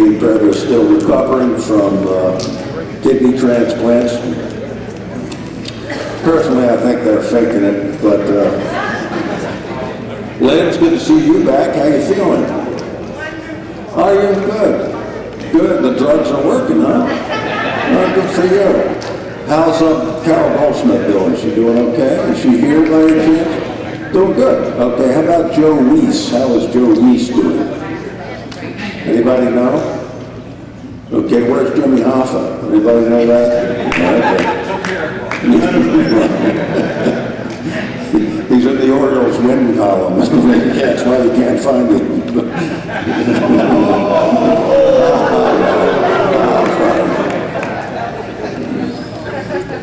Katie Brett is still recovering from kidney transplants. Personally, I think they're faking it, but Lynn, it's good to see you back. How you feeling? Are you good? Good. The drugs are working, huh? Oh, good for you. How's Carol Goldsmith doing? Is she doing okay? Is she here by any chance? Doing good. Okay. How about Joe Weiss? How is Joe Weiss doing? Anybody know? Okay. Where's Jimmy Hoffa? Anybody know that? He's in the Orioles win column. That's why you can't find him.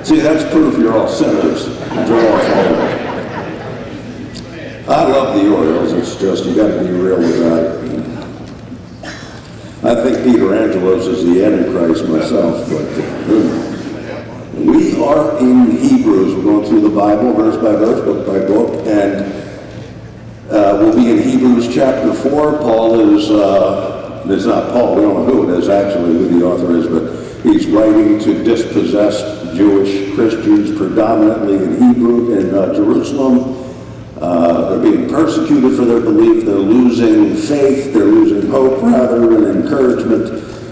See, that's proof you're all sinners. I love the Orioles. It's just, you got to be real about it. I think Peter Angelos is the Antichrist myself, but we are in Hebrews. We're going through the Bible, verse by verse, book by book, and we'll be in Hebrews chapter 4. Paul is, it's not Paul, we don't know who it is actually, who the author is, but he's writing to dispossessed Jewish Christians, predominantly in Jerusalem. They're being persecuted for their belief. They're losing faith. They're losing hope, rather, and encouragement.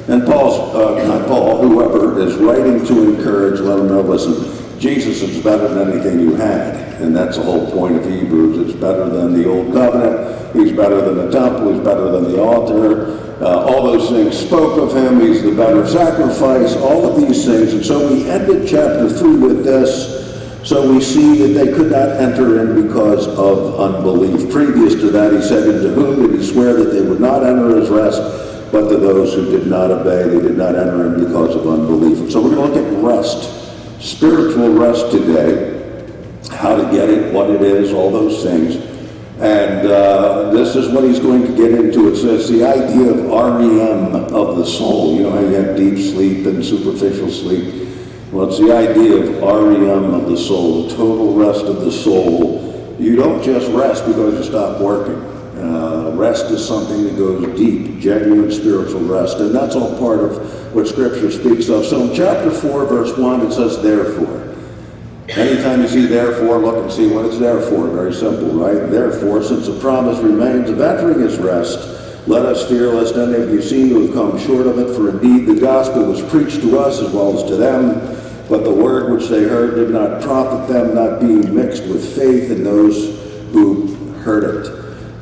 And whoever is writing to encourage, let them know, listen, Jesus is better than anything you had. And that's the whole point of Hebrews. It's better than the old covenant. He's better than the temple. He's better than the altar. All those things spoke of him. He's the better sacrifice. All of these things. And so we ended chapter 3 with this. So we see that they could not enter in because of unbelief. Previous to that, he said, "And to whom did he swear that they would not enter his rest? But to those who did not obey, they did not enter in because of unbelief." And so we're going to look at rest, spiritual rest today, how to get it, what it is, all those things. And this is what he's going to get into. It says the idea of REM of the soul. You know how you have deep sleep and superficial sleep? Well, it's the idea of REM of the soul, the total rest of the soul. You don't just rest because you stop working. Rest is something that goes deep, genuine spiritual rest, and that's all part of what Scripture speaks of. So in chapter 4, verse 1, it says, "Therefore." Anytime you see therefore, look and see what it's there for. Very simple, right? "Therefore, since the promise remains of entering his rest, let us fear lest any of you seem to have come short of it. For indeed the gospel was preached to us as well as to them, but the word which they heard did not profit them, not being mixed with faith in those who heard it.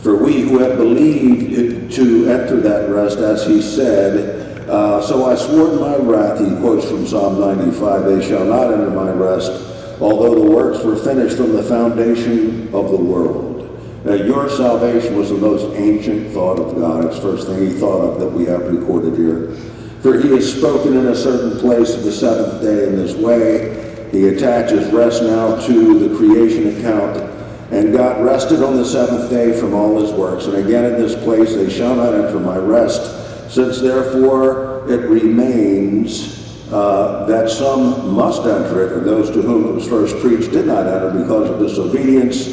For we who have believed to enter that rest, as he said, so I swore in my wrath," he quotes from Psalm 95, "they shall not enter my rest, although the works were finished from the foundation of the world." Now, your salvation was the most ancient thought of God. It's the first thing he thought of that we have recorded here. "For he has spoken in a certain place of the seventh day in this way." He attaches rest now to the creation account. "And God rested on the seventh day from all his works. And again in this place, they shall not enter my rest. Since therefore it remains that some must enter it, and those to whom it was first preached did not enter because of disobedience."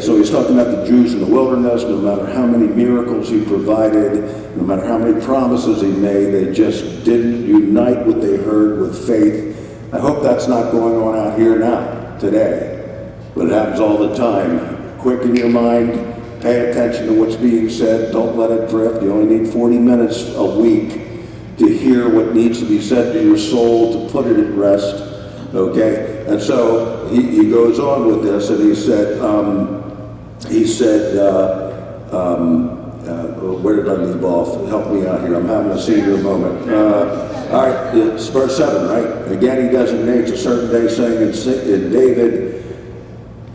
So he's talking about the Jews in the wilderness. No matter how many miracles he provided, no matter how many promises he made, they just didn't unite what they heard with faith. I hope that's not going on out here now, today. But it happens all the time. Quicken your mind, pay attention to what's being said, don't let it drift. You only need 40 minutes a week to hear what needs to be said to your soul, to put it at rest, okay? And so he goes on with this, and he said, where did I leave off? Help me out here, I'm having a senior moment. All right, it's verse 7, right? Again, he designates a certain day, saying in David,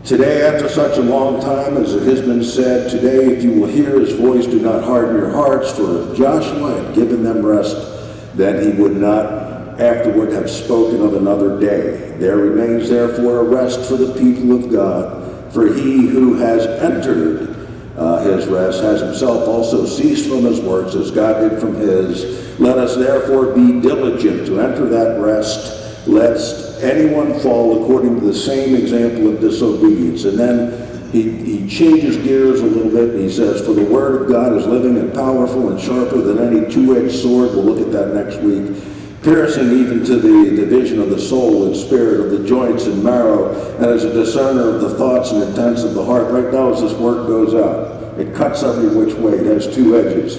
"Today, after such a long time, as it has been said, today, if you will hear his voice, do not harden your hearts. For if Joshua had given them rest, then he would not afterward have spoken of another day. There remains therefore a rest for the people of God. For he who has entered his rest has himself also ceased from his works, as God did from his. Let us therefore be diligent to enter that rest, lest anyone fall according to the same example of disobedience." And then he changes gears a little bit, and he says, for the word of God is living and powerful and sharper than any two-edged sword. We'll look at that next week. Piercing even to the division of the soul and spirit, of the joints and marrow, and as a discerner of the thoughts and intents of the heart. Right now, as this word goes out, it cuts every which way. It has two edges,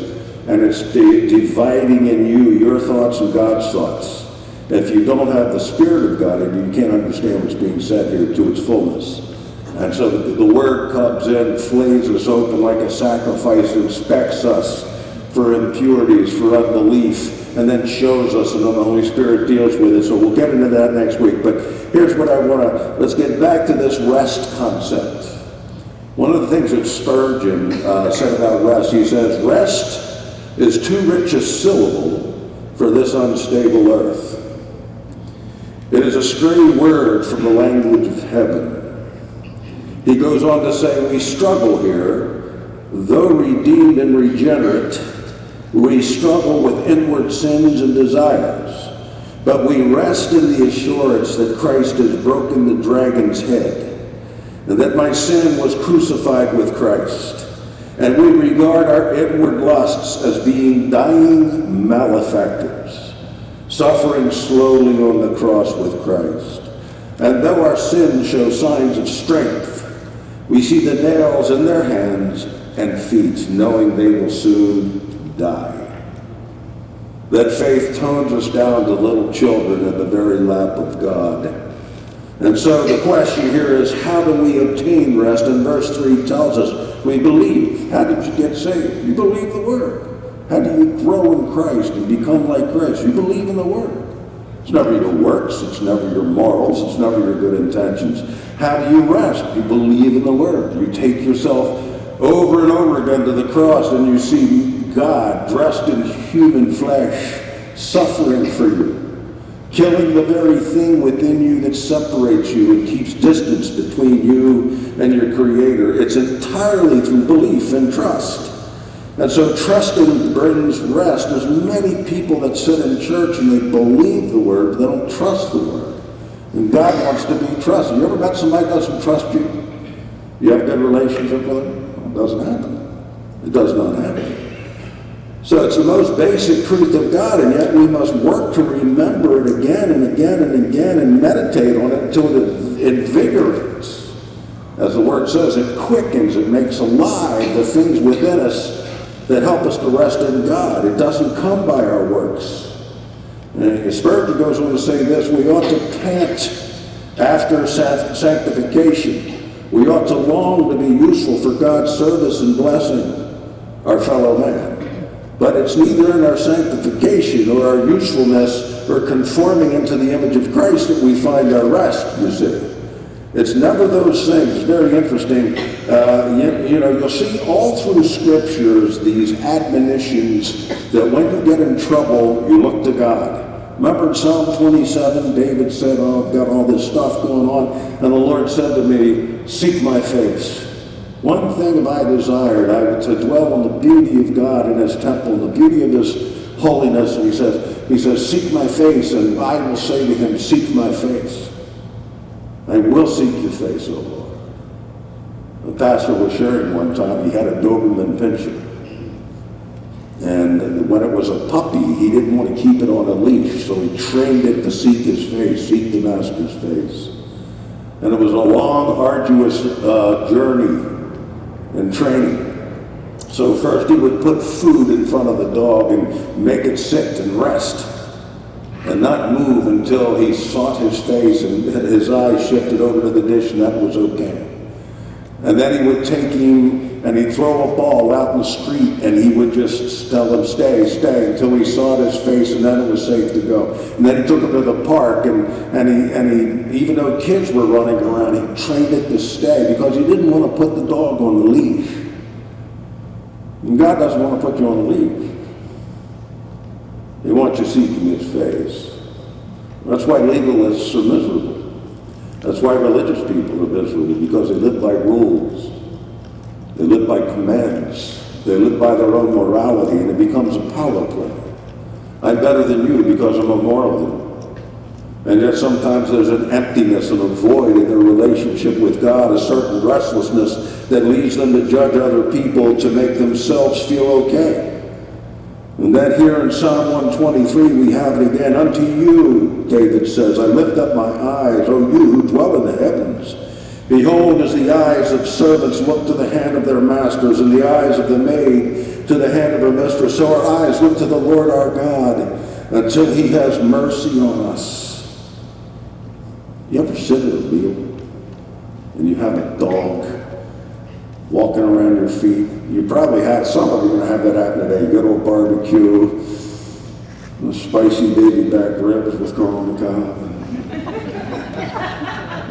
and it's dividing in you your thoughts and God's thoughts. If you don't have the Spirit of God in you, you can't understand what's being said here to its fullness. And so the word comes in, flays us open like a sacrifice, inspects us for impurities, for unbelief, and then shows us, and then the Holy Spirit deals with it. So we'll get into that next week. But here's what I want to, let's get back to this rest concept. One of the things that Spurgeon said about rest, he says, rest is too rich a syllable for this unstable earth. It is a stray word from the language of heaven. He goes on to say, we struggle here, though redeemed and regenerate, we struggle with inward sins and desires, but we rest in the assurance that Christ has broken the dragon's head, and that my sin was crucified with Christ. And we regard our inward lusts as being dying malefactors, suffering slowly on the cross with Christ. And though our sins show signs of strength, we see the nails in their hands and feet, knowing they will soon die. That faith tones us down to little children in the very lap of God. And so the question here is, how do we obtain rest? And verse 3 tells us, we believe. How did you get saved? You believe the Word. How do you grow in Christ and become like Christ? You believe in the Word. It's never your works. It's never your morals. It's never your good intentions. How do you rest? You believe in the Word. You take yourself over and over again to the cross, and you see God dressed in human flesh, suffering for you, killing the very thing within you that separates you and keeps distance between you and your Creator. It's entirely through belief and trust. And so trusting brings rest. There's many people that sit in church and they believe the Word, but they don't trust the Word. And God wants to be trusted. You ever met somebody that doesn't trust you? You have a good relationship with them? It doesn't happen. It does not happen. So it's the most basic truth of God, and yet we must work to remember it again and again and again and meditate on it until it invigorates. As the Word says, it quickens, it makes alive the things within us that help us to rest in God. It doesn't come by our works. And Spurgeon goes on to say this, we ought to pant after sanctification. We ought to long to be useful for God's service and blessing our fellow man. But it's neither in our sanctification or our usefulness or conforming into the image of Christ that we find our rest, you see. It's never those things. It's very interesting. You'll see all through scriptures these admonitions that when you get in trouble, you look to God. Remember in Psalm 27, David said, oh, I've got all this stuff going on. And the Lord said to me, seek my face. One thing have I desired, to dwell on the beauty of God in His temple, and the beauty of His holiness. And he says, seek my face, and I will say to him, seek my face. I will seek your face, O Lord. The pastor was sharing one time, he had a Doberman pinscher. And when it was a puppy, he didn't want to keep it on a leash, so he trained it to seek his face, seek the master's face. And it was a long, arduous journey and training. So first he would put food in front of the dog and make it sit and rest and not move until he sought his face and his eyes shifted over to the dish, and that was okay. And then he would take him and he'd throw a ball out in the street, and he would just tell him, stay, until he saw his face, and then it was safe to go. And then he took him to the park, and he even though kids were running around, he trained it to stay because he didn't want to put the dog on the leash. And God doesn't want to put you on the leash. He wants you seeking His face. That's why legalists are miserable. That's why religious people are miserable, because they live by rules. They live by commands. They live by their own morality, and it becomes a power play. I'm better than you because I'm more moral than you. And yet sometimes there's an emptiness and a void in their relationship with God, a certain restlessness that leads them to judge other people to make themselves feel okay. And then here in Psalm 123 we have it again. Unto you, David says, I lift up my eyes, O you who dwell in the heavens. Behold, as the eyes of servants look to the hand of their masters, and the eyes of the maid to the hand of her mistress, so our eyes look to the Lord our God until he has mercy on us. You ever sit at a meal and you have a dog walking around your feet? You probably had, some of you are going to have that happen today. Good old barbecue, the spicy baby back ribs with corn on the cob,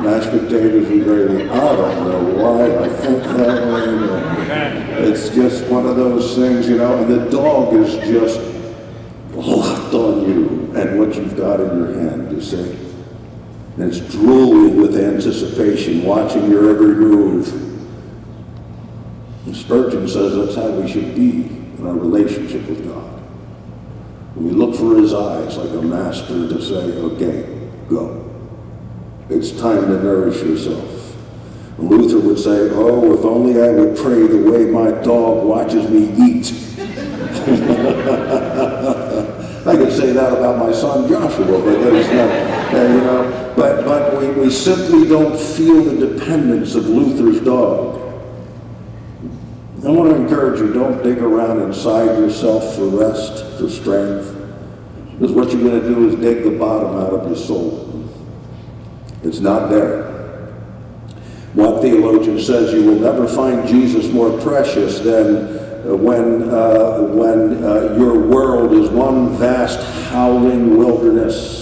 mashed potatoes and gravy. I don't know why I think that way, but it's just one of those things, you know, and the dog is just locked on you and what you've got in your hand, you see. And it's drooling with anticipation, watching your every move. And Spurgeon says that's how we should be in our relationship with God. When we look for his eyes like a master to say, okay, go. It's time to nourish yourself. And Luther would say, oh, if only I would pray the way my dog watches me eat. I could say that about my son Joshua, but there's not, you know. But we simply don't feel the dependence of Luther's dog. I want to encourage you, don't dig around inside yourself for rest, for strength. Because what you're going to do is dig the bottom out of your soul. It's not there. One theologian says you will never find Jesus more precious than when your world is one vast howling wilderness.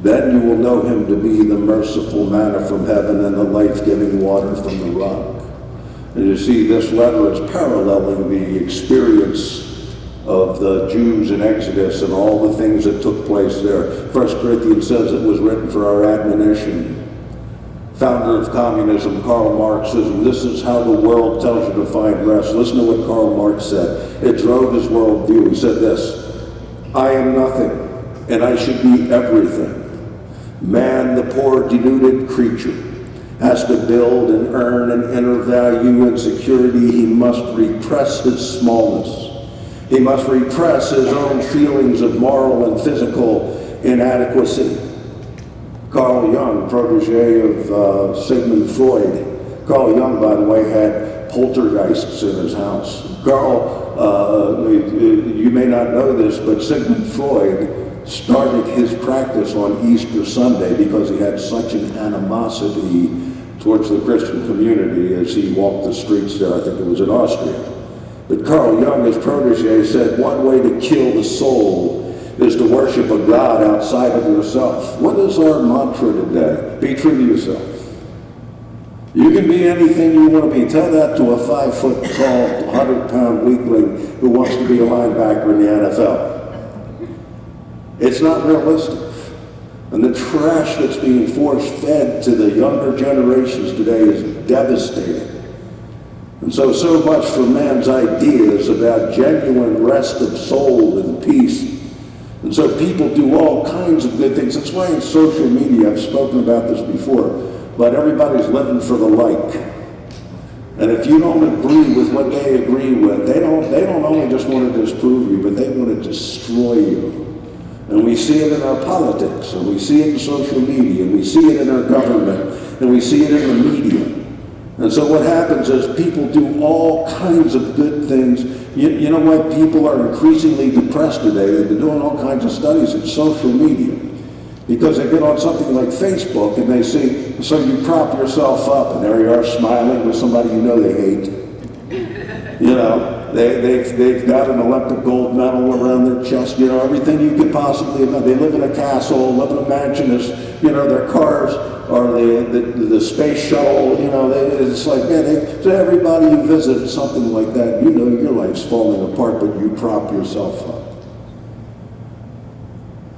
Then you will know him to be the merciful manna from heaven and the life-giving water from the rock. And you see, this letter is paralleling the experience of the Jews in Exodus and all the things that took place there. 1 Corinthians says it was written for our admonition. Founder of communism, Karl Marx, says, this is how the world tells you to find rest. Listen to what Karl Marx said. It drove his worldview. He said this, I am nothing, and I should be everything. Man, the poor, denuded creature, has to build and earn an inner value and security. He must repress his smallness. He must repress his own feelings of moral and physical inadequacy. Carl Jung, protege of Sigmund Freud. Carl Jung, by the way, had poltergeists in his house. You may not know this, but Sigmund Freud started his practice on Easter Sunday because he had such an animosity towards the Christian community as he walked the streets there. I think it was in Austria. But Carl Jung, his protege, said one way to kill the soul is to worship a God outside of yourself. What is our mantra today? Be true to yourself. You can be anything you want to be. Tell that to a 5-foot-tall, 100-pound weakling who wants to be a linebacker in the NFL. It's not realistic. And the trash that's being force-fed to the younger generations today is devastating. And so much for man's ideas about genuine rest of soul and peace. And so people do all kinds of good things. That's why in social media, I've spoken about this before, but everybody's living for the like. And if you don't agree with what they agree with, they don't only just want to disprove you, but they want to destroy you. And we see it in our politics, and we see it in social media, and we see it in our government, and we see it in the media. And so what happens is people do all kinds of good things. You know why people are increasingly depressed today? They've been doing all kinds of studies in social media. Because they get on something like Facebook and they see, so you prop yourself up and there you are smiling with somebody you know they hate. You know, they've got an Olympic gold medal around their chest, you know, everything you could possibly imagine. They live in a castle, live in a mansion, you know, their cars or the space shuttle, you know, it's like, man, so everybody you visit something like that, you know your life's falling apart, but you prop yourself up.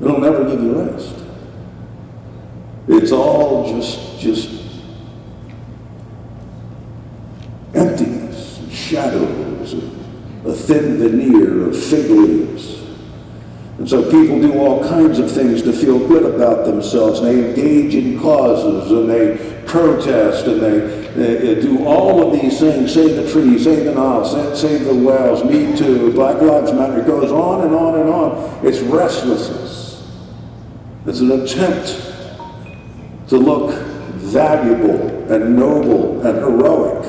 It'll never give you rest. It's all just emptiness, and shadows, and a thin veneer of fig leaves. And so people do all kinds of things to feel good about themselves. And they engage in causes, and they protest, and they do all of these things. Save the trees, save the Nile, save the whales, Me Too, Black Lives Matter. It goes on and on and on. It's restlessness. It's an attempt to look valuable and noble and heroic.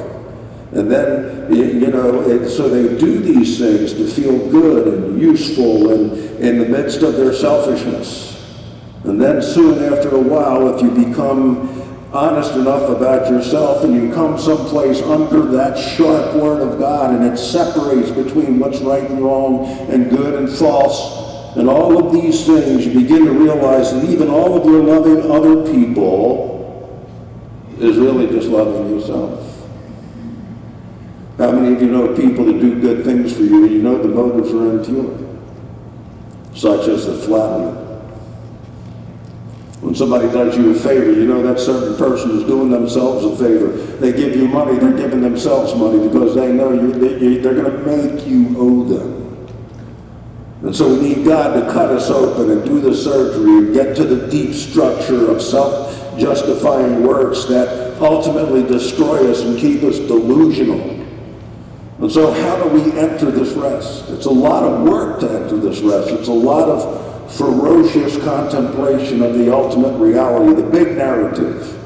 And then, so they do these things to feel good and useful and in the midst of their selfishness. And then soon after a while, if you become honest enough about yourself and you come someplace under that sharp word of God, and it separates between what's right and wrong and good and false, and all of these things, you begin to realize that even all of your loving other people is really just loving yourself. How many of you know people that do good things for you and you know the motives are impure? Such as the flatterer. When somebody does you a favor, you know that certain person is doing themselves a favor. They give you money, they're giving themselves money because they know they're going to make you owe them. And so we need God to cut us open and do the surgery and get to the deep structure of self-justifying works that ultimately destroy us and keep us delusional. And so how do we enter this rest? It's a lot of work to enter this rest. It's a lot of ferocious contemplation of the ultimate reality, the big narrative,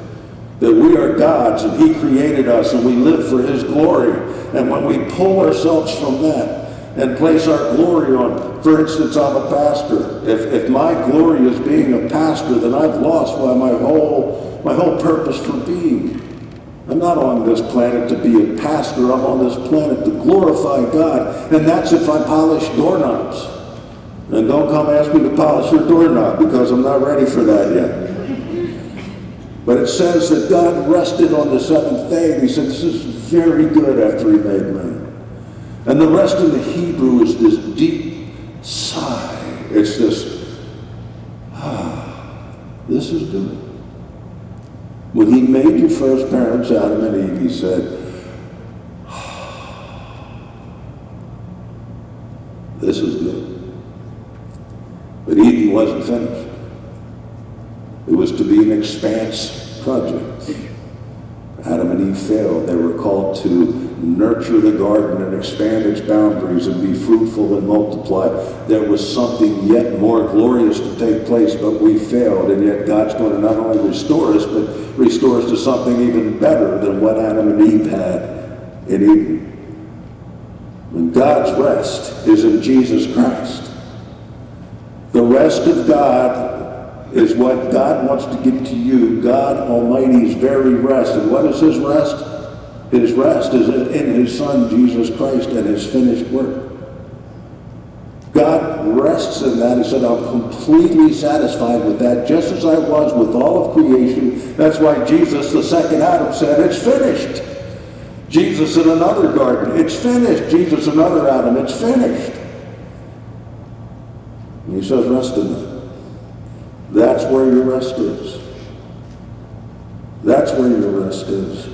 that we are God's and He created us and we live for His glory. And when we pull ourselves from that and place our glory on, for instance, I'm a pastor. If my glory is being a pastor, then I've lost my whole purpose for being. I'm not on this planet to be a pastor. I'm on this planet to glorify God. And that's if I polish doorknobs. And don't come ask me to polish your doorknob because I'm not ready for that yet. But it says that God rested on the seventh day, and He said, this is very good after He made man. And the rest in the Hebrew is this deep sigh. It's this, this is good. When He made your first parents, Adam and Eve, He said, this is good. But Eden wasn't finished. It was to be an expanse project. Adam and Eve failed. They were called to nurture the garden and expand its boundaries and be fruitful and multiply. There was something yet more glorious to take place, but we failed. And yet God's going to not only restore us, but restore us to something even better than what Adam and Eve had in Eden. And God's rest is in Jesus Christ. The rest of God is what God wants to give to you, God Almighty's very rest. And what is His rest? His rest is in His Son, Jesus Christ, and His finished work. God rests in that. He said, I'm completely satisfied with that, just as I was with all of creation. That's why Jesus, the second Adam, said, it's finished. Jesus in another garden, it's finished. Jesus, another Adam, it's finished. And He says, rest in that. That's where your rest is. That's where your rest is.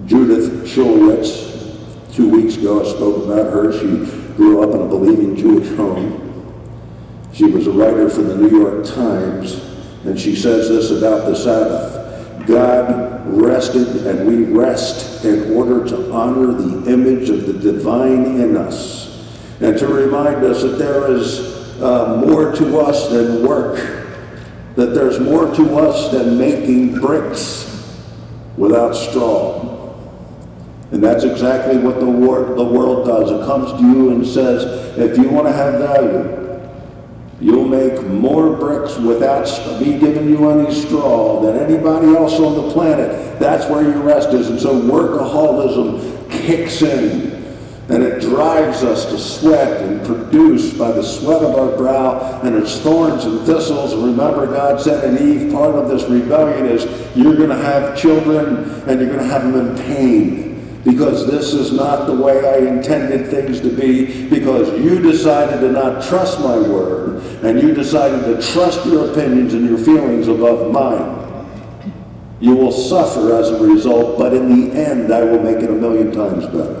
Judith Shulewitz, 2 weeks ago I spoke about her. She grew up in a believing Jewish home. She was a writer for the New York Times, and she says this about the Sabbath. God rested, and we rest in order to honor the image of the divine in us, and to remind us that there is more to us than work, that there's more to us than making bricks without straw. And that's exactly what the world does. It comes to you and says, if you want to have value, you'll make more bricks without me giving you any straw than anybody else on the planet. That's where your rest is. And so workaholism kicks in. And it drives us to sweat and produce by the sweat of our brow, and it's thorns and thistles. And remember, God said in Eve, part of this rebellion is you're going to have children and you're going to have them in pain, because this is not the way I intended things to be, because you decided to not trust my word, and you decided to trust your opinions and your feelings above mine. You will suffer as a result, but in the end, I will make it 1,000,000 times better.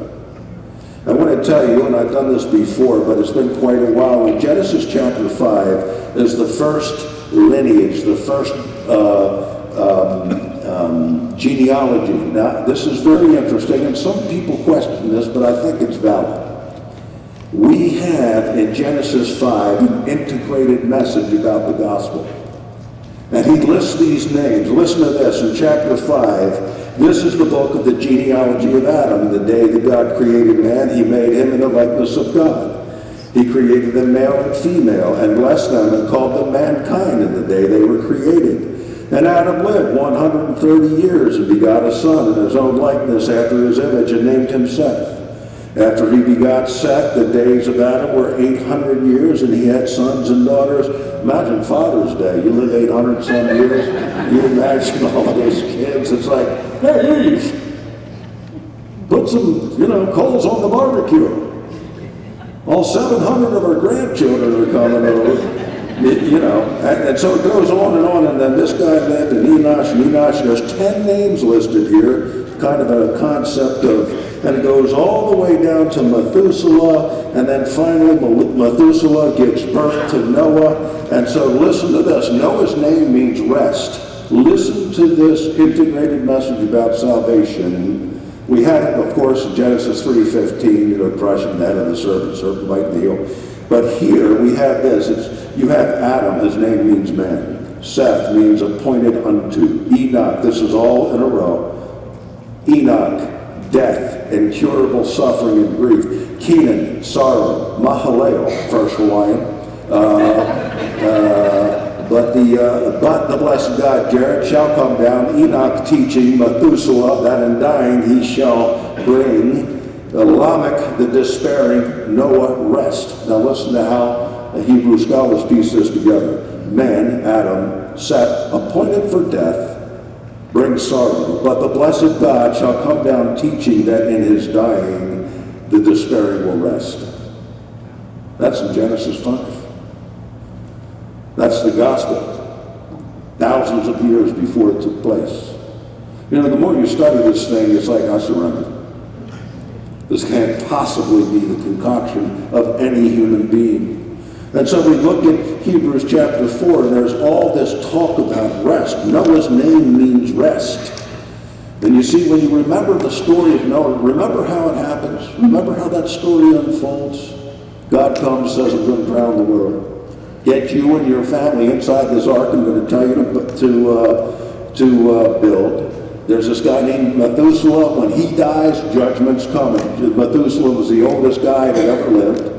I want to tell you, and I've done this before, but it's been quite a while, in Genesis chapter 5 is the first lineage, the first genealogy. Now, this is very interesting, and some people question this, but I think it's valid. We have in Genesis 5 an integrated message about the gospel. And he lists these names. Listen to this in chapter 5. This is the book of the genealogy of Adam. The day that God created man, he made him in the likeness of God. He created them male and female, and blessed them and called them mankind in the day they were created. And Adam lived 130 years and begot a son in his own likeness after his image, and named him Seth. After he begot Seth, the days of Adam were 800 years, and he had sons and daughters. Imagine Father's Day. You live 800 some years. You imagine all of those kids. It's like, hey, put some, coals on the barbecue. All 700 of our grandchildren are coming over. And so it goes on, and then this guy lived, and Enosh. There's 10 names listed here, kind of a concept of, and it goes all the way down to Methuselah, and then finally Methuselah gives birth to Noah. And so listen to this. Noah's name means rest. Listen to this integrated message about salvation. We have it, of course, in Genesis 3:15, crushing the head of the serpent biting the heel. But here we have this. You have Adam, his name means man. Seth means appointed unto. Enoch, this is all in a row. Enoch, death, incurable suffering and grief. Kenan, sorrow. Mahalalel, first Hawaiian. But the blessed God, Jared, shall come down. Enoch teaching Methuselah that in dying he shall bring Lamech the despairing, Noah rest. Now listen to how the Hebrew scholars piece this together. Man, Adam, Seth, appointed for death, brings sorrow, but the blessed God shall come down teaching that in his dying the despairing will rest. That's in Genesis 5. That's the gospel. Thousands of years before it took place. The more you study this thing, it's like I surrender. This can't possibly be the concoction of any human being. And so we look at Hebrews chapter 4, and there's all this talk about rest. Noah's name means rest. And you see, when you remember the story of Noah, remember how it happens. Remember how that story unfolds. God comes and says, I'm going to drown the world. Get you and your family inside this ark I'm going to tell you to build. There's this guy named Methuselah. When he dies, judgment's coming. Methuselah was the oldest guy that ever lived.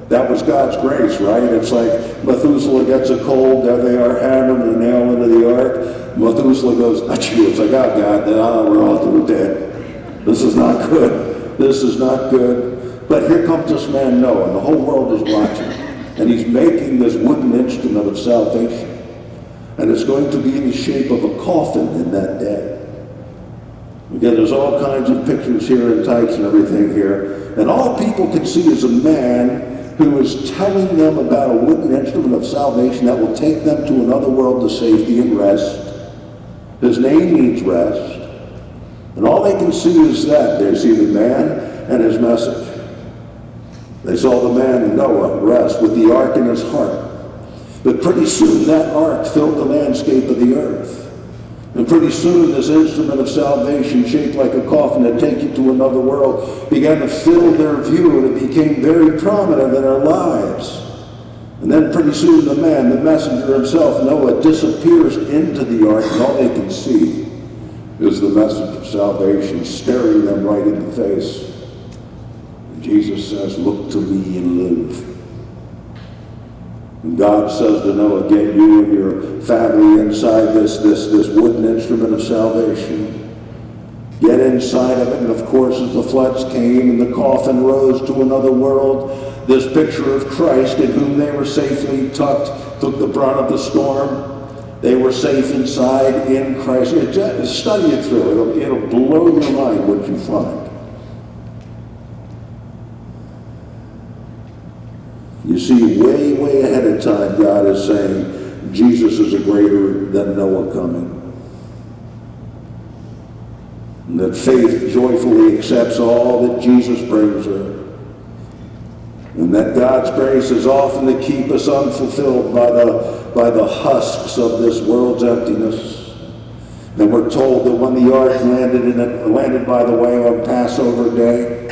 That was God's grace, right? It's like Methuselah gets a cold, there they are hammering a nail into the ark. Methuselah goes, achoo. It's like, oh God, we're all dead. This is not good. This is not good. But here comes this man Noah, and the whole world is watching. And he's making this wooden instrument of salvation. And it's going to be in the shape of a coffin in that day. Again, there's all kinds of pictures here and types and everything here. And all people can see is a man who is telling them about a wooden instrument of salvation that will take them to another world to safety and rest. His name means rest. And all they can see is that. They see the man and his message. They saw the man Noah rest with the ark in his heart. But pretty soon that ark filled the landscape of the earth. And pretty soon this instrument of salvation, shaped like a coffin that take you to another world, began to fill their view, and it became very prominent in our lives. And then pretty soon the man, the messenger himself, Noah, disappears into the ark, and all they can see is the message of salvation staring them right in the face. And Jesus says, look to me and live. And God says to Noah, get you and your family inside this wooden instrument of salvation. Get inside of it, and of course as the floods came and the coffin rose to another world, this picture of Christ in whom they were safely tucked took the brunt of the storm. They were safe inside in Christ. Study it through. It'll blow your mind what you find. You see, way, way ahead of time, God is saying, Jesus is a greater than Noah coming. And that faith joyfully accepts all that Jesus brings her. And that God's grace is often to keep us unfulfilled by the husks of this world's emptiness. And we're told that when the ark landed by the way on Passover Day,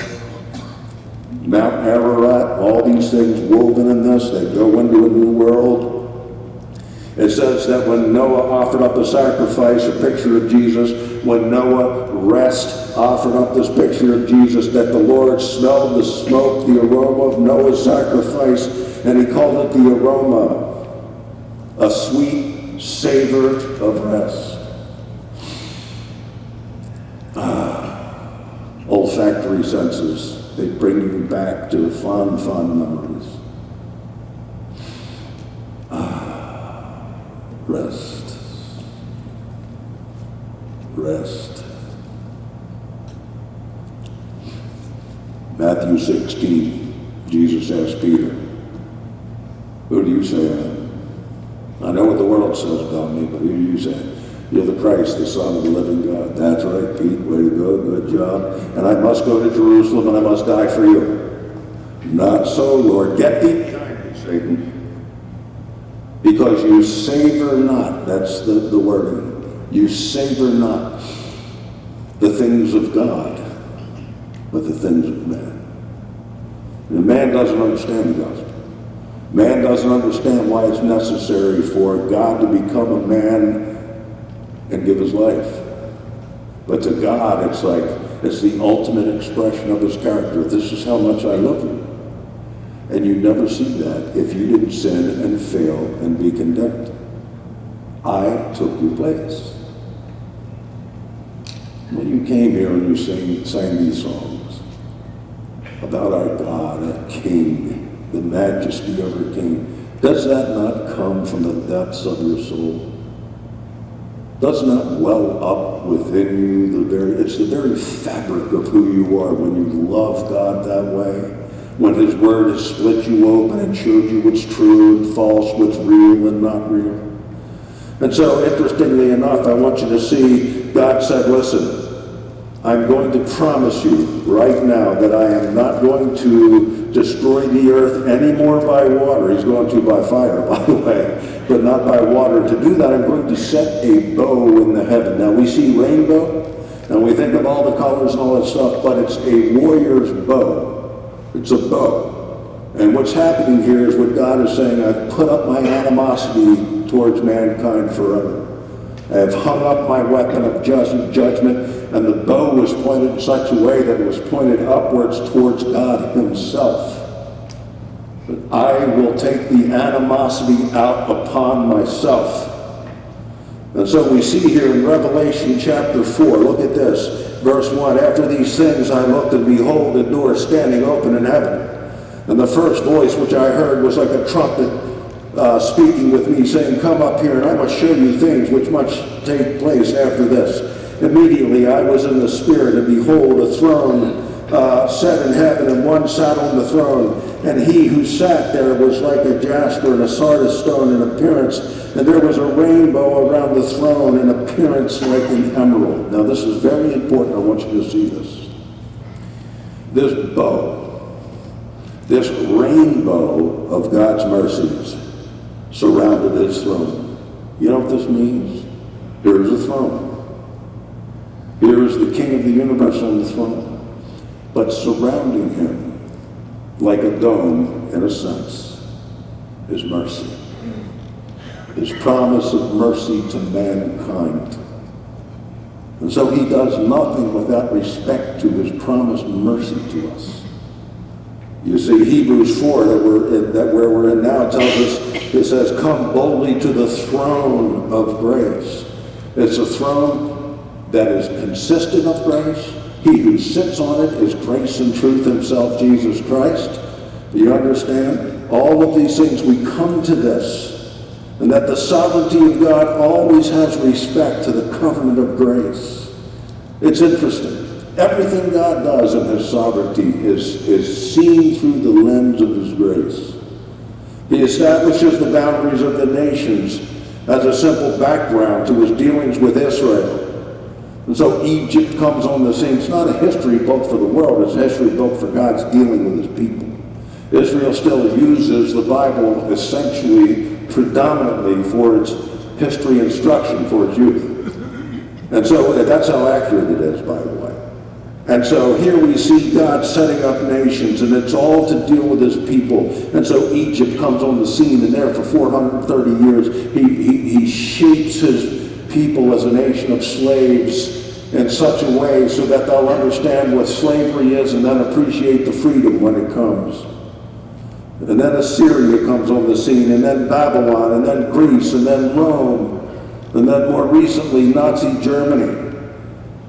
Mount Ararat, all these things woven in this, they go into a new world. It says that when Noah offered up a sacrifice, a picture of Jesus, when Noah offered up this picture of Jesus, that the Lord smelled the smoke, the aroma of Noah's sacrifice, and he called it the aroma, a sweet savor of rest. Olfactory senses, they bring you back to fond memories. Rest. Rest. Matthew 16, Jesus asked Peter, "Who do you say I am?" I know what the world says about me, but who do you say? "You're the Christ, the Son of the living God." "That's right, Pete. Way to go. Good job. And I must go to Jerusalem and I must die for you." "Not so, Lord. Get thee behind me, Satan. Because you savor not," that's the wording, "you savor not the things of God, but the things of man." And man doesn't understand the gospel. Man doesn't understand why it's necessary for God to become a man and give his life. But to God, it's the ultimate expression of his character. This is how much I love you. And you never see that if you didn't sin and fail and be condemned. I took your place. When you came here and you sang these songs about our God, our King, the majesty of our King, does that not come from the depths of your soul? Does not well up within you it's the very fabric of who you are when you love God that way? When his word has split you open and showed you what's true and false, what's real and not real. And so, interestingly enough, I want you to see, God said, listen, I'm going to promise you right now that I am not going to destroy the earth anymore by water. He's going to by fire, by the way, but not by water. To do that, I'm going to set a bow in the heaven. Now, we see rainbow, and we think of all the colors and all that stuff, but it's a warrior's bow. It's a bow. And what's happening here is what God is saying, I've put up my animosity towards mankind forever. I have hung up my weapon of judgment, and the bow was pointed in such a way that it was pointed upwards towards God himself. But I will take the animosity out upon myself. And so we see here in Revelation chapter 4, look at this. Verse 1, after these things I looked, and behold, a door standing open in heaven. And the first voice which I heard was like a trumpet speaking with me, saying, "Come up here, and I must show you things which must take place after this." Immediately I was in the Spirit, and behold, a throne set in heaven, and one sat on the throne. And he who sat there was like a jasper and a sardis stone in appearance, and there was a rainbow around the throne in appearance like an emerald. Now this is very important. I want you to see this. This bow, this rainbow of God's mercies surrounded his throne. You know what this means? Here's a throne. Here is the King of the universe on the throne. But surrounding him, like a dome in a sense, is mercy. His promise of mercy to mankind. And so he does nothing without respect to his promised mercy to us. You see, Hebrews 4, where we're in now, tells us, it says, "Come boldly to the throne of grace." It's a throne that is consistent of grace. He who sits on it is grace and truth himself, Jesus Christ. Do you understand? All of these things, we come to this. And that the sovereignty of God always has respect to the covenant of grace. It's interesting. Everything God does in his sovereignty is seen through the lens of his grace. He establishes the boundaries of the nations as a simple background to his dealings with Israel. And so Egypt comes on the scene. It's not a history book for the world. It's a history book for God's dealing with his people. Israel still uses the Bible essentially, predominantly for its history instruction for its youth. And so that's how accurate it is, by the way. And so here we see God setting up nations, and it's all to deal with his people. And so Egypt comes on the scene, and there for 430 years, he shapes his people as a nation of slaves in such a way so that they'll understand what slavery is and then appreciate the freedom when it comes. And then Assyria comes on the scene, and then Babylon, and then Greece, and then Rome, and then more recently Nazi Germany.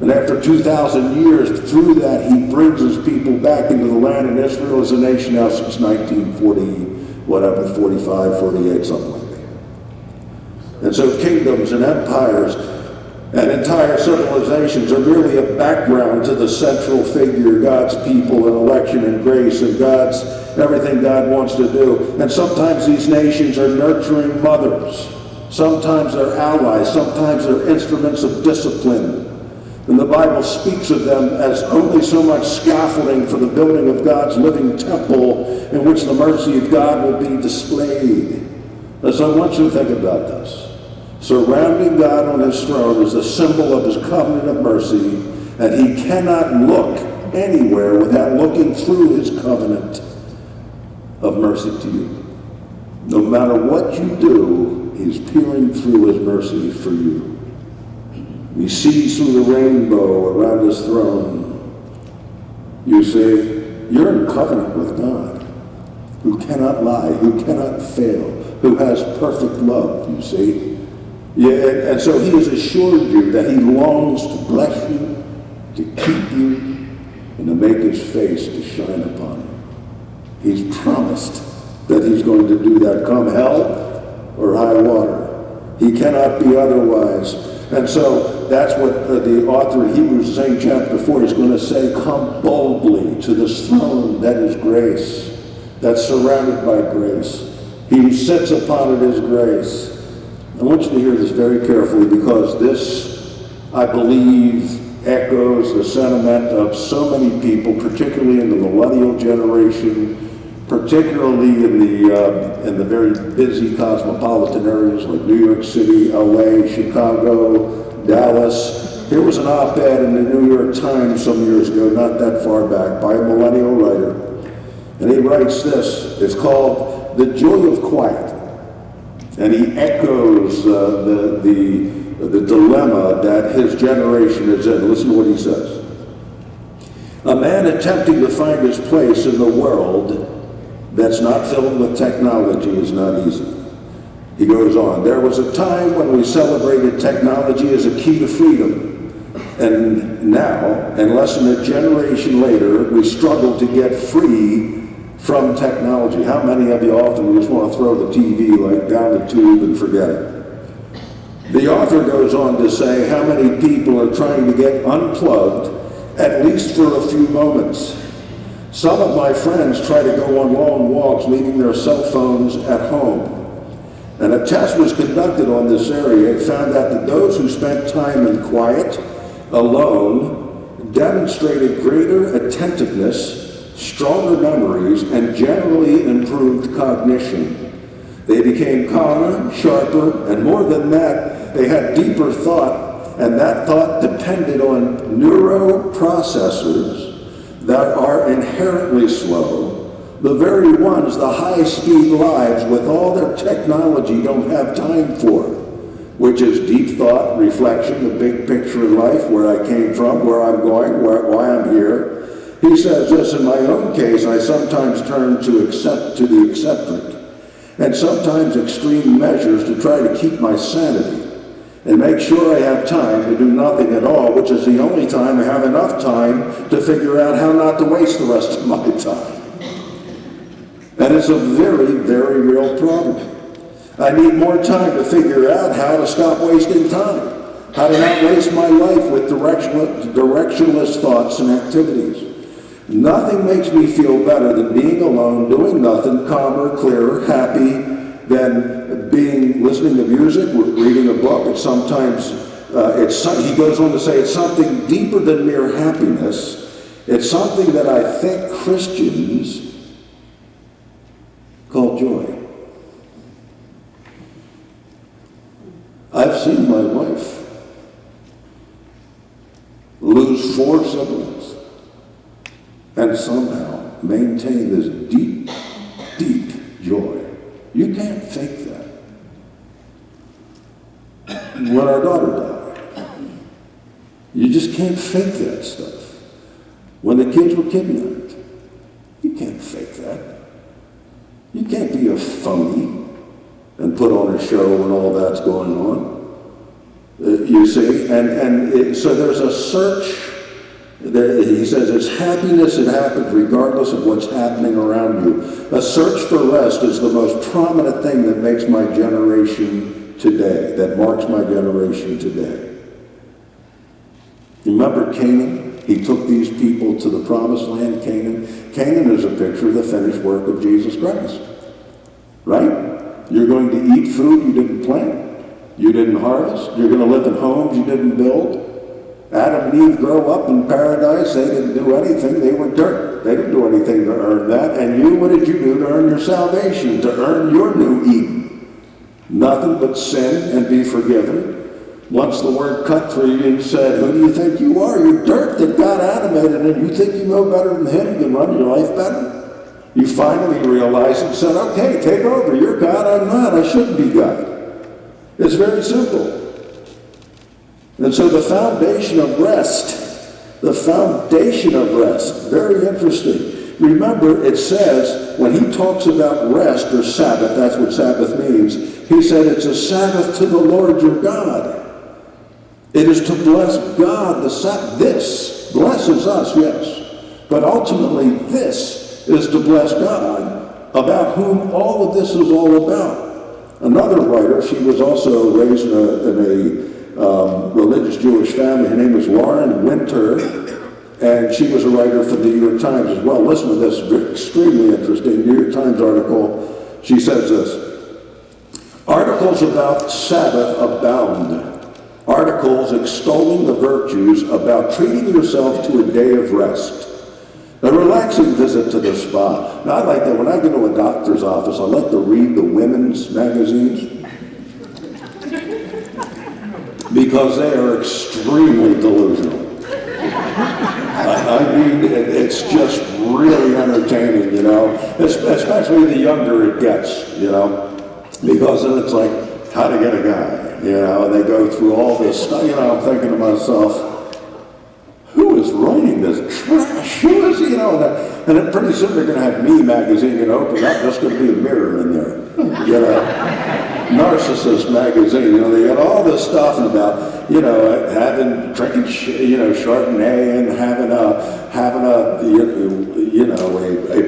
And after 2,000 years, through that, he brings his people back into the land, and Israel is a nation now since 1940, whatever, 45, 48, something like that. And so kingdoms and empires and entire civilizations are merely a background to the central figure, God's people and election and grace and God's everything God wants to do. And sometimes these nations are nurturing mothers. Sometimes they're allies. Sometimes they're instruments of discipline. And the Bible speaks of them as only so much scaffolding for the building of God's living temple in which the mercy of God will be displayed. And so I want you to think about this. Surrounding God on his throne is a symbol of his covenant of mercy, and he cannot look anywhere without looking through his covenant of mercy to you. No matter what you do, he's peering through his mercy for you. He sees through the rainbow around his throne. You say, you're in covenant with God, who cannot lie, who cannot fail, who has perfect love, you see. Yeah, and so he has assured you that he longs to bless you, to keep you, and to make his face to shine upon you. He's promised that he's going to do that, come hell or high water. He cannot be otherwise. And so that's what the author of Hebrews is saying, chapter 4, is going to say, come boldly to this throne that is grace, that's surrounded by grace. He sits upon it as grace. I want you to hear this very carefully, because this, I believe, echoes the sentiment of so many people, particularly in the millennial generation, particularly in the very busy cosmopolitan areas like New York City, LA, Chicago, Dallas. There was an op-ed in the New York Times some years ago, not that far back, by a millennial writer. And he writes this. It's called The Joy of Quiet. And he echoes the dilemma that his generation is in. Listen to what he says. A man attempting to find his place in the world that's not filled with technology is not easy. He goes on, there was a time when we celebrated technology as a key to freedom. And now, and less than a generation later, we struggle to get free from technology. How many of you often just want to throw the TV like down the tube and forget it? The author goes on to say how many people are trying to get unplugged, at least for a few moments. Some of my friends try to go on long walks, leaving their cell phones at home. And a test was conducted on this area. It found out that those who spent time in quiet, alone, demonstrated greater attentiveness, stronger memories, and generally improved cognition. They became calmer, sharper, and more than that, they had deeper thought, and that thought depended on neuroprocessors that are inherently slow, the very ones the high-speed lives with all their technology don't have time for, which is deep thought, reflection, the big picture in life, where I came from, where I'm going, why I'm here. He says this, in my own case, I sometimes turn to the eccentric and sometimes extreme measures to try to keep my sanity and make sure I have time to do nothing at all, which is the only time I have enough time to figure out how not to waste the rest of my time. And it's a very, very real problem. I need more time to figure out how to stop wasting time, how to not waste my life with directionless thoughts and activities. Nothing makes me feel better than being alone, doing nothing, calmer, clearer, happy, than listening to music, reading a book. It's sometimes, he goes on to say, it's something deeper than mere happiness. It's something that I think Christians seen my wife lose 4 siblings and somehow maintain this deep, deep joy. You can't fake that. When our daughter died, you just can't fake that stuff. When the kids were kidnapped, you can't fake that. You can't be a phony and put on a show when all that's going on. You see, so there's a search. He says it's happiness that happens regardless of what's happening around you. A search for rest is the most prominent thing that makes my generation today, that marks my generation today. Remember Canaan? He took these people to the promised land, Canaan. Canaan is a picture of the finished work of Jesus Christ. Right? You're going to eat food you didn't plant. You didn't harvest. You're going to live in homes you didn't build. Adam and Eve grow up in paradise. They didn't do anything. They were dirt. They didn't do anything to earn that. And you, what did you do to earn your salvation, to earn your new Eden? Nothing but sin and be forgiven. Once the word cut through you and said, who do you think you are? You're dirt that God animated, and you think you know better than him? You can run your life better? You finally realized and said, okay, take over. You're God, I'm not. I shouldn't be God. It's very simple. And so the foundation of rest, very interesting. Remember, it says, when he talks about rest or Sabbath, that's what Sabbath means, he said it's a Sabbath to the Lord your God. It is to bless God. This blesses us, yes. But ultimately, this is to bless God, about whom all of this is all about. Another writer, she was also raised in a religious Jewish family. Her name was Lauren Winter, and she was a writer for the New York Times as well. Listen to this, extremely interesting New York Times article. She says this: articles about Sabbath abound. Articles extolling the virtues about treating yourself to a day of rest. A relaxing visit to the spa. Now, I like that. When I go to a doctor's office, I like to read the women's magazines because they are extremely delusional. I mean, it's just really entertaining, you know, especially the younger it gets, you know, because then it's like, how to get a guy, you know, and they go through all this stuff. You know, I'm thinking to myself, who is writing this trash? Who is, you know, and then pretty soon they're going to have Me magazine and open up. There's going to be a mirror in there, you know. Narcissist magazine, you know, they got all this stuff about, you know, drinking, you know, Chardonnay and having a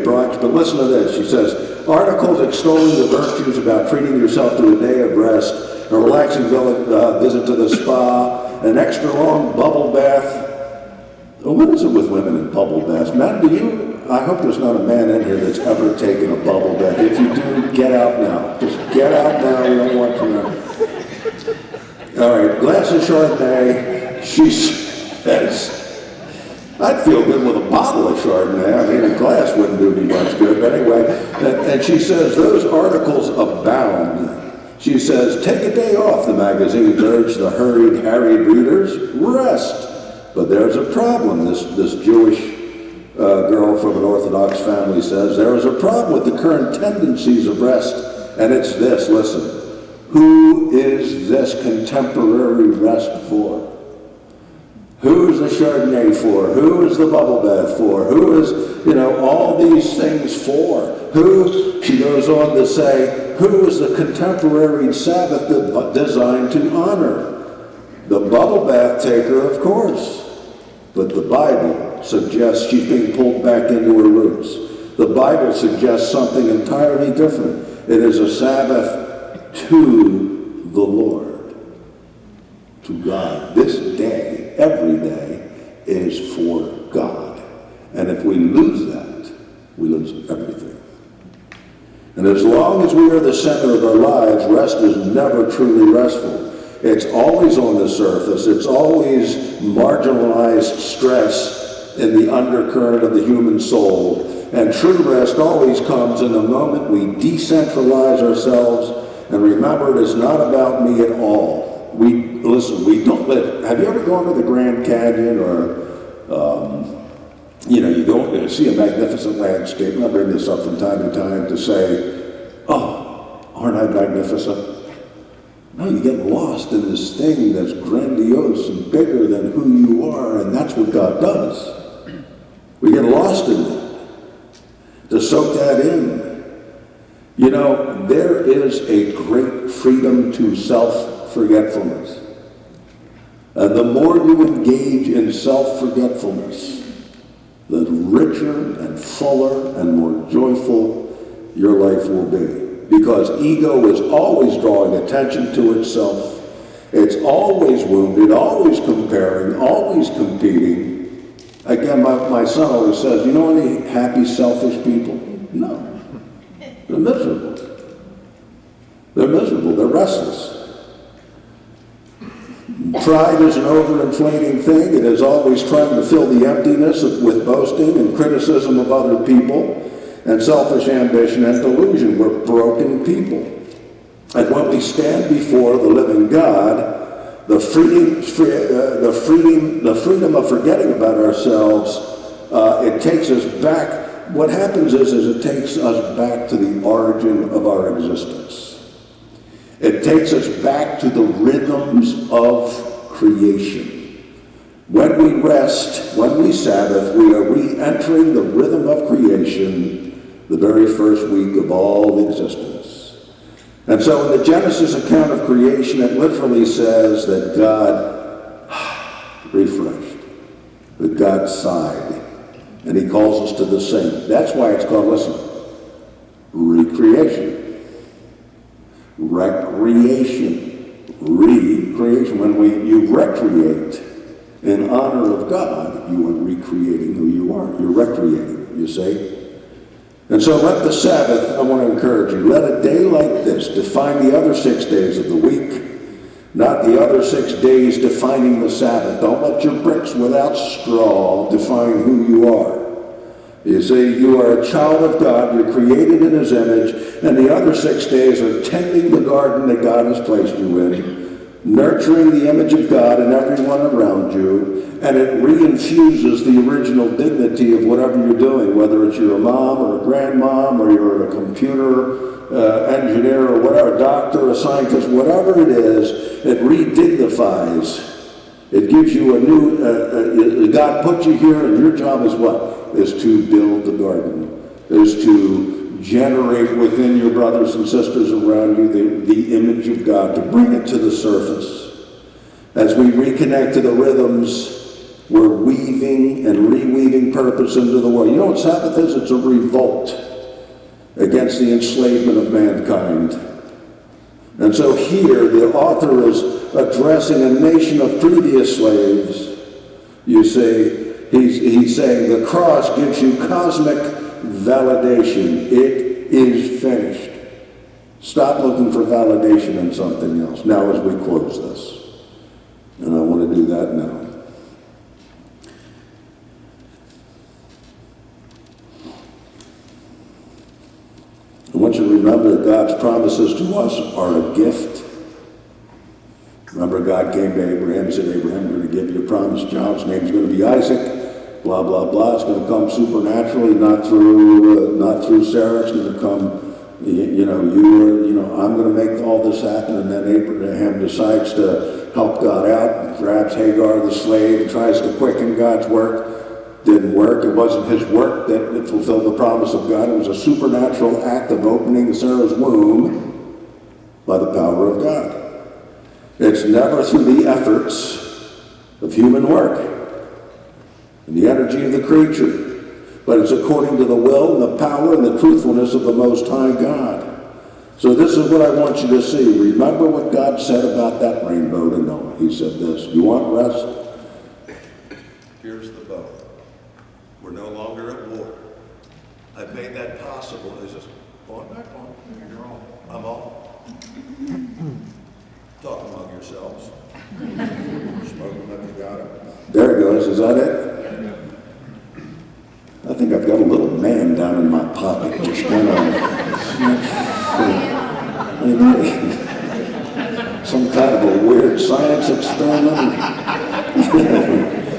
brunch. But listen to this. She says, articles extolling the virtues about treating yourself to a day of rest, a relaxing visit to the spa, an extra long bubble bath. What is it with women in bubble baths? Man, I hope there's not a man in here that's ever taken a bubble bath. If you do, get out now. Just get out now. We don't want you now. All right, glass of Chardonnay. She says, I'd feel good with a bottle of Chardonnay. I mean, a glass wouldn't do me much good. But anyway, and she says, those articles abound. She says, take a day off, the magazines urge the harried readers. Rest. But there's a problem, this Jewish girl from an Orthodox family says. There is a problem with the current tendencies of rest, and it's this, listen. Who is this contemporary rest for? Who is the Chardonnay for? Who is the bubble bath for? Who is, you know, all these things for? Who, she goes on to say, who is the contemporary Sabbath designed to honor? The bubble bath taker, of course. But the Bible suggests she's being pulled back into her roots. The Bible suggests something entirely different. It is a Sabbath to the Lord, to God. This day, every day, is for God. And if we lose that, we lose everything. And as long as we are the center of our lives, rest is never truly restful. It's always on the surface. It's always marginalized stress in the undercurrent of the human soul. And true rest always comes in the moment we decentralize ourselves and remember it is not about me at all. we don't live. Have you ever gone to the Grand Canyon or, you go and see a magnificent landscape, and I bring this up from time to time to say, oh, aren't I magnificent? No, you get lost in this thing that's grandiose and bigger than who you are, and that's what God does. We get lost in that, to soak that in. You know, there is a great freedom to self-forgetfulness. And the more you engage in self-forgetfulness, the richer and fuller and more joyful your life will be. Because ego is always drawing attention to itself. It's always wounded, always comparing, always competing. Again, my son always says, you know any happy, selfish people? No. They're miserable. They're miserable. They're restless. Pride is an overinflating thing. It is always trying to fill the emptiness with boasting and criticism of other people and selfish ambition and delusion. We're broken people. And when we stand before the living God, the freedom of forgetting about ourselves, it takes us back. What happens is it takes us back to the origin of our existence. It takes us back to the rhythms of creation. When we rest, when we Sabbath, we are re-entering the rhythm of creation, the very first week of all existence. And so in the Genesis account of creation, it literally says that God refreshed, that God sighed, and he calls us to the same. That's why it's called, listen, recreation. Recreation. Recreation. When you recreate in honor of God, you are recreating who you are. You're recreating, you see? And so let the Sabbath, I want to encourage you, let a day like this define the other 6 days of the week, not the other 6 days defining the Sabbath. Don't let your bricks without straw define who you are. You see, you are a child of God, you're created in his image, and the other 6 days are tending the garden that God has placed you in, nurturing the image of God in everyone around you, and it reinfuses the original dignity of whatever you're doing, whether it's you're a mom or a grandmom, or you're a computer engineer or whatever, a doctor, a scientist, whatever it is, it redignifies. It gives you a new, God put you here, and your job is what? Is to build the garden, is to generate within your brothers and sisters around you the image of God, to bring it to the surface. As we reconnect to the rhythms, we're weaving and reweaving purpose into the world. You know what Sabbath is? It's a revolt against the enslavement of mankind. And so here, the author is addressing a nation of previous slaves. You see, he's saying the cross gives you cosmic validation. It is finished. Stop looking for validation in something else. Now as we close this, and I want to do that now. I want you to remember that God's promises to us are a gift. Remember, God came to Abraham and said, Abraham, I'm going to give you a promised child. His name's going to be Isaac. Blah, blah, blah. It's going to come supernaturally, not through Sarah. It's going to come, I'm going to make all this happen. And then Abraham decides to help God out, grabs Hagar, the slave, and tries to quicken God's work. Didn't work. It wasn't his work that fulfilled the promise of God. It was a supernatural act of opening Sarah's womb by the power of God. It's never through the efforts of human work and the energy of the creature, but it's according to the will and the power and the truthfulness of the Most High God. So this is what I want you to see. Remember what God said about that rainbow to Noah. He said this, you want rest? Here's the bow. We're no longer at war. I've made that possible. Is this going back on? You're on. I'm off. Talk among yourselves. Smoke them if you got it. There it goes. Is that it? I think I've got a little man down in my pocket. Just kind of some kind of a weird science experiment?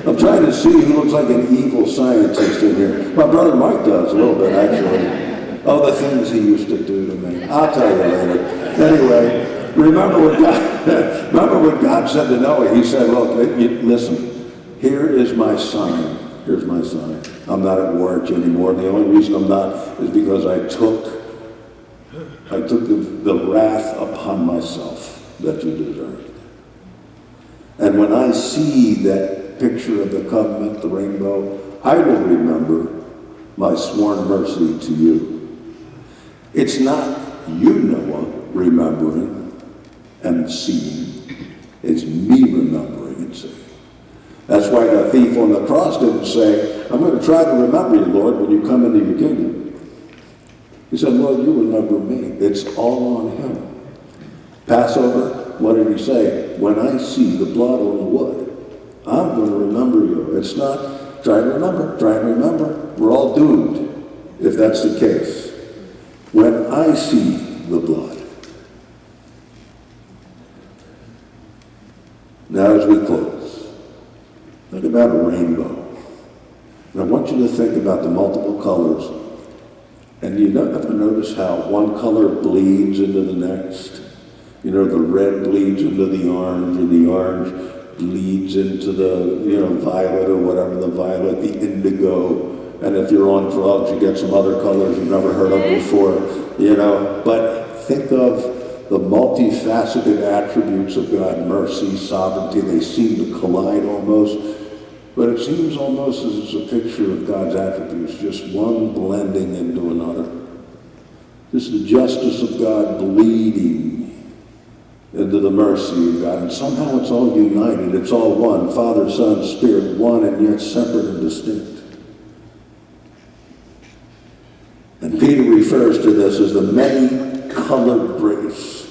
I'm trying to see who looks like an evil scientist in here. My brother Mike does a little bit, actually. Oh, the things he used to do to me. I'll tell you later. Anyway, remember what God said to Noah. He said, look, listen, here is my sign. Here's my sign. I'm not at work anymore. The only reason I'm not is because I took the wrath upon myself that you deserved. And when I see that picture of the covenant, the rainbow, I will remember my sworn mercy to you. It's not you, Noah, remembering and seeing. It's me remembering and seeing. That's why the thief on the cross didn't say, I'm going to try to remember you, Lord, when you come into your kingdom. He said, Lord, you remember me. It's all on him. Passover, what did he say? When I see the blood on the wood, I'm going to remember you. It's not, try and remember. We're all doomed if that's the case. When I see the blood. Now as we close, think about a rainbow. And I want you to think about the multiple colors. And you ever notice how one color bleeds into the next? You know, the red bleeds into the orange, and the orange bleeds into the, violet or whatever, the violet, the indigo. And if you're on drugs, you get some other colors you've never heard of before, But think of the multifaceted attributes of God, mercy, sovereignty. They seem to collide almost. But it seems almost as it's a picture of God's attributes, just one blending into another. Just the justice of God bleeding into the mercy of God. And somehow it's all united. It's all one. Father, Son, Spirit, one and yet separate and distinct. And Peter refers to this as the many-colored grace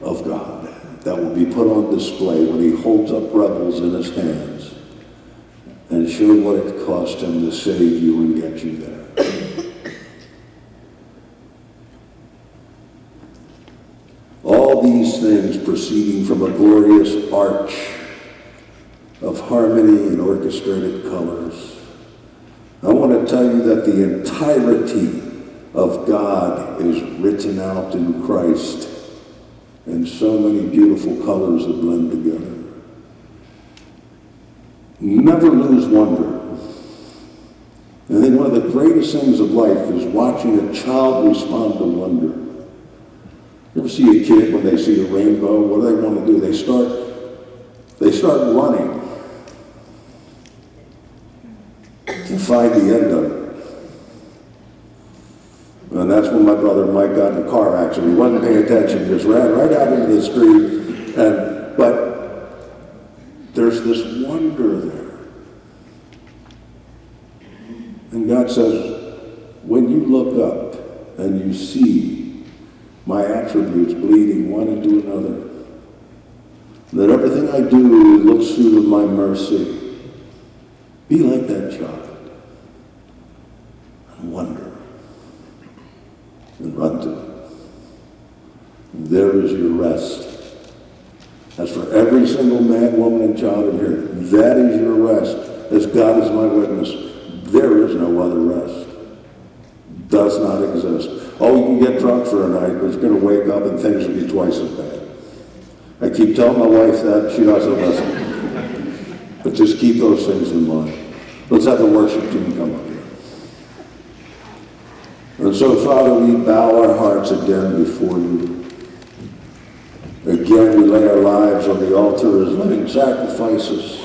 of God that will be put on display when he holds up rebels in his hands and show what it cost him to save you and get you there. All these things proceeding from a glorious arch of harmony and orchestrated colors. I want to tell you that the entirety of God is written out in Christ in so many beautiful colors that blend together. Never lose wonder. I think one of the greatest things of life is watching a child respond to wonder. You ever see a kid when they see a rainbow? What do they want to do? They start running to find the end of it. And that's when my brother Mike got in a car accident. He wasn't paying attention, just ran right out into the street. But there's this wonder there. And God says, when you look up and you see my attributes bleeding one into another, that everything I do looks through to my mercy, be like that child and wonder. And run to it. There is your rest. As for every single man, woman, and child in here, that is your rest. As God is my witness, there is no other rest. Does not exist. Oh, you can get drunk for a night, but you're going to wake up and things will be twice as bad. I keep telling my wife that. She doesn't listen. But just keep those things in mind. Let's have the worship team come up here. And so, Father, we bow our hearts again before you. Again, we lay our lives on the altar as living sacrifices,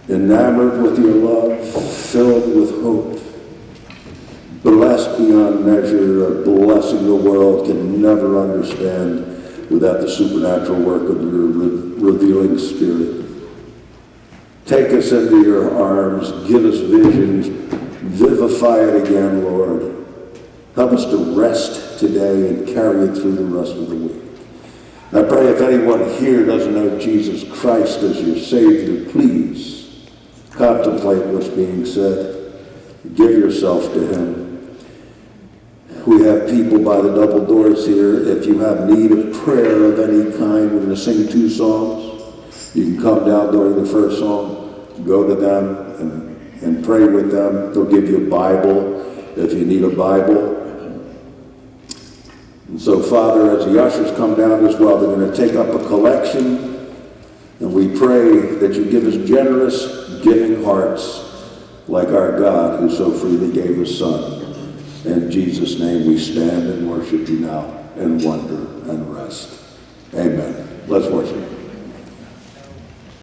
enamored with your love, filled with hope, blessed beyond measure, a blessing the world can never understand without the supernatural work of your revealing Spirit. Take us into your arms, give us visions, vivify it again, Lord. Help us to rest today and carry it through the rest of the week. I pray if anyone here doesn't know Jesus Christ as your Savior, please contemplate what's being said. Give yourself to him. We have people by the double doors here. If you have need of prayer of any kind, we're going to sing 2 songs. You can come down during the first song, go to them and pray with them. They'll give you a Bible if you need a Bible. And so, Father, as the ushers come down as well, they're going to take up a collection, and we pray that you give us generous, giving hearts like our God who so freely gave his Son. In Jesus' name we stand and worship you now in wonder and rest. Amen. Let's worship.